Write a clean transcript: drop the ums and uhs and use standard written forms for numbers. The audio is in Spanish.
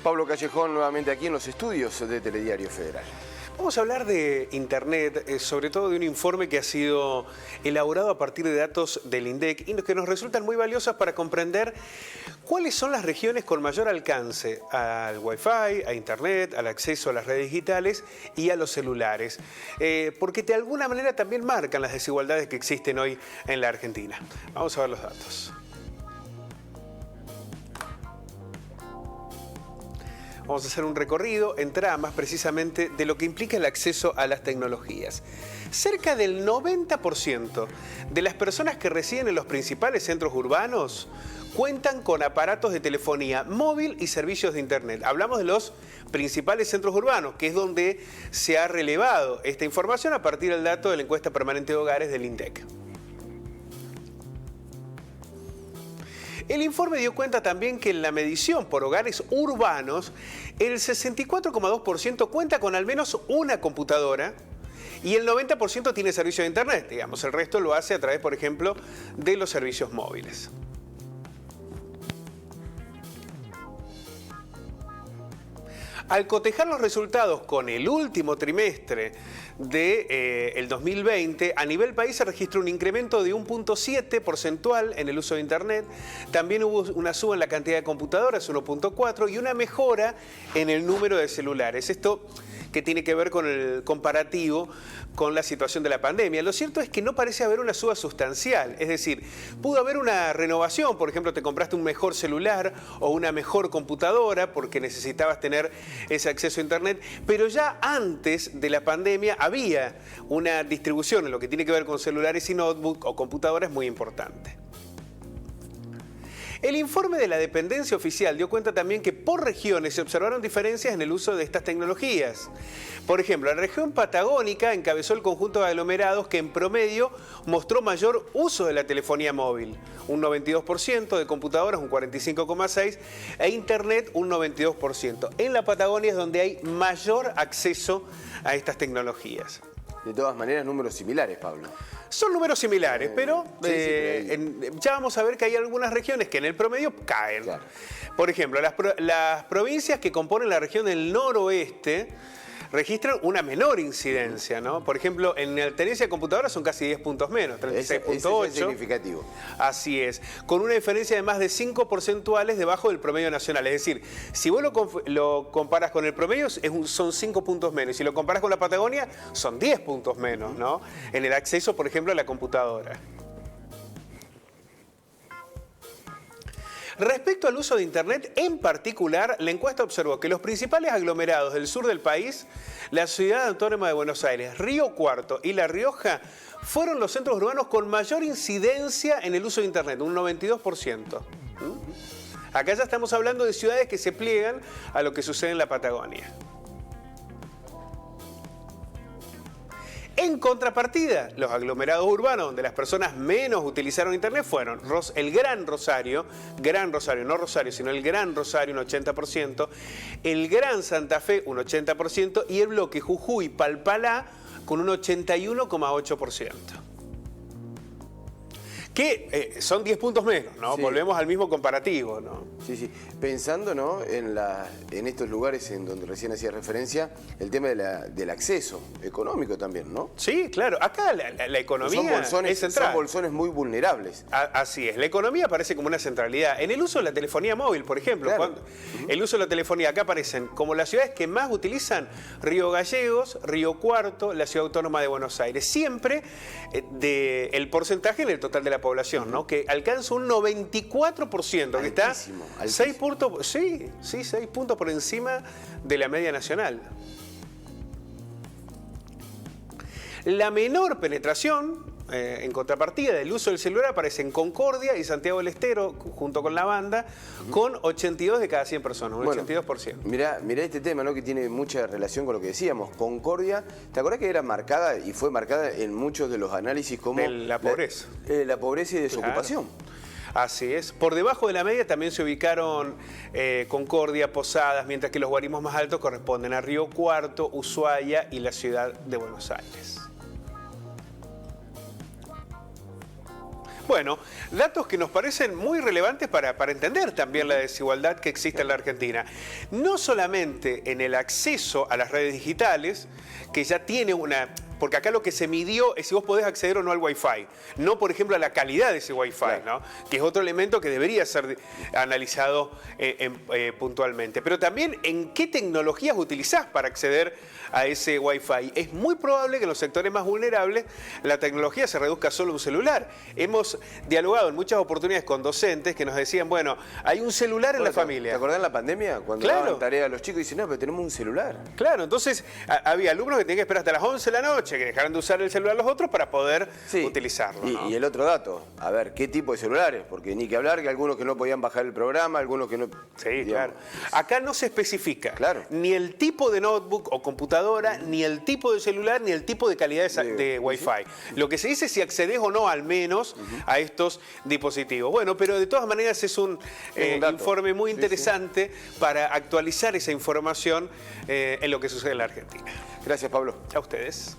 Pablo Callejón nuevamente aquí en los estudios de Telediario Federal. Vamos a hablar de Internet, sobre todo de un informe que ha sido elaborado a partir de datos del INDEC y que nos resultan muy valiosos para comprender cuáles son las regiones con mayor alcance al Wi-Fi, a Internet, al acceso a las redes digitales y a los celulares, porque de alguna manera también marcan las desigualdades que existen hoy en la Argentina. Vamos a ver los datos. Vamos a hacer un recorrido en tramas precisamente de lo que implica el acceso a las tecnologías. Cerca del 90% de las personas que residen en los principales centros urbanos cuentan con aparatos de telefonía móvil y servicios de Internet. Hablamos de los principales centros urbanos, que es donde se ha relevado esta información a partir del dato de la encuesta permanente de hogares del INDEC. El informe dio cuenta también que en la medición por hogares urbanos, el 64,2% cuenta con al menos una computadora y el 90% tiene servicio de Internet. Digamos, el resto lo hace a través, por ejemplo, de los servicios móviles. Al cotejar los resultados con el último trimestre del 2020, a nivel país se registró un incremento de 1,7 porcentual en el uso de Internet. También hubo una suba en la cantidad de computadoras, 1,4, y una mejora en el número de celulares. Esto que tiene que ver con el comparativo con la situación de la pandemia. Lo cierto es que no parece haber una suba sustancial, es decir, pudo haber una renovación, por ejemplo, te compraste un mejor celular o una mejor computadora porque necesitabas tener ese acceso a Internet, pero ya antes de la pandemia había una distribución en lo que tiene que ver con celulares y notebook o computadoras muy importante. El informe de la dependencia oficial dio cuenta también que por regiones se observaron diferencias en el uso de estas tecnologías. Por ejemplo, la región patagónica encabezó el conjunto de aglomerados que en promedio mostró mayor uso de la telefonía móvil, un 92%, de computadoras un 45,6% e Internet un 92%. En la Patagonia es donde hay mayor acceso a estas tecnologías. De todas maneras, números similares, Pablo. Son números similares, pero ya vamos a ver que hay algunas regiones que en el promedio caen. Claro. Por ejemplo, las provincias que componen la región del noroeste registran una menor incidencia, ¿no? Por ejemplo, en el tenencia de computadoras son casi 10 puntos menos, 36,8. Es significativo. Así es, con una diferencia de más de 5 porcentuales debajo del promedio nacional. Es decir, si vos lo comparas con el promedio, son 5 puntos menos. Si lo comparas con la Patagonia, son 10 puntos menos, ¿no? En el acceso, por ejemplo, a la computadora. Respecto al uso de Internet, en particular, la encuesta observó que los principales aglomerados del sur del país, la Ciudad Autónoma de Buenos Aires, Río Cuarto y La Rioja, fueron los centros urbanos con mayor incidencia en el uso de Internet, un 92%. Acá ya estamos hablando de ciudades que se pliegan a lo que sucede en la Patagonia. En contrapartida, los aglomerados urbanos donde las personas menos utilizaron Internet fueron el Gran Rosario, no Rosario, sino el Gran Rosario, un 80%, el Gran Santa Fe, un 80%, y el bloque Jujuy-Palpalá, con un 81,8%. Que son 10 puntos menos, ¿no? Sí. Volvemos al mismo comparativo, ¿no? Sí, sí. Pensando, ¿no?, en estos lugares en donde recién hacía referencia, el tema del acceso económico también, ¿no? Sí, claro. Acá la economía es central. Son bolsones muy vulnerables. Así es. La economía aparece como una centralidad. En el uso de la telefonía móvil, por ejemplo, claro. El uso de la telefonía, acá aparecen como las ciudades que más utilizan: Río Gallegos, Río Cuarto, la Ciudad Autónoma de Buenos Aires. Siempre el porcentaje en el total de la población, ¿no?, que alcanza un 94%, que está 6 puntos, 6 puntos por encima de la media nacional. La menor penetración, en contrapartida del uso del celular, aparece en Concordia y Santiago del Estero, junto con La Banda, con 82 de cada 100 personas, un 82%. Mirá este tema, ¿no?, que tiene mucha relación con lo que decíamos. Concordia, ¿te acordás que era marcada y fue marcada en muchos de los análisis como de la pobreza? La pobreza y desocupación. Claro. Así es. Por debajo de la media también se ubicaron Concordia, Posadas, mientras que los guarismos más altos corresponden a Río Cuarto, Ushuaia y la ciudad de Buenos Aires. Bueno, datos que nos parecen muy relevantes para entender también la desigualdad que existe en la Argentina. No solamente en el acceso a las redes digitales, que ya tiene una... Porque acá lo que se midió es si vos podés acceder o no al Wi-Fi. No, por ejemplo, a la calidad de ese Wi-Fi, claro, ¿no? Que es otro elemento que debería ser analizado puntualmente. Pero también en qué tecnologías utilizás para acceder a ese Wi-Fi. Es muy probable que en los sectores más vulnerables la tecnología se reduzca solo a un celular. Hemos dialogado en muchas oportunidades con docentes que nos decían, bueno, hay un celular en la familia. ¿Te acordás en la pandemia? Cuando daban tarea a los chicos y dicen, no, pero tenemos un celular. Claro, entonces había alumnos que tenían que esperar hasta las 11 de la noche, que dejaran de usar el celular los otros para poder utilizarlo, ¿no? Y el otro dato, a ver, ¿qué tipo de celulares? Porque ni que hablar que algunos que no podían bajar el programa, algunos que no... Sí, digamos, claro. Acá no se especifica ni el tipo de notebook o computadora, ni el tipo de celular, ni el tipo de calidad de Wi-Fi. Lo que se dice es si accedes o no al menos a estos dispositivos. Bueno, pero de todas maneras es un informe muy interesante para actualizar esa información en lo que sucede en la Argentina. Gracias, Pablo. A ustedes.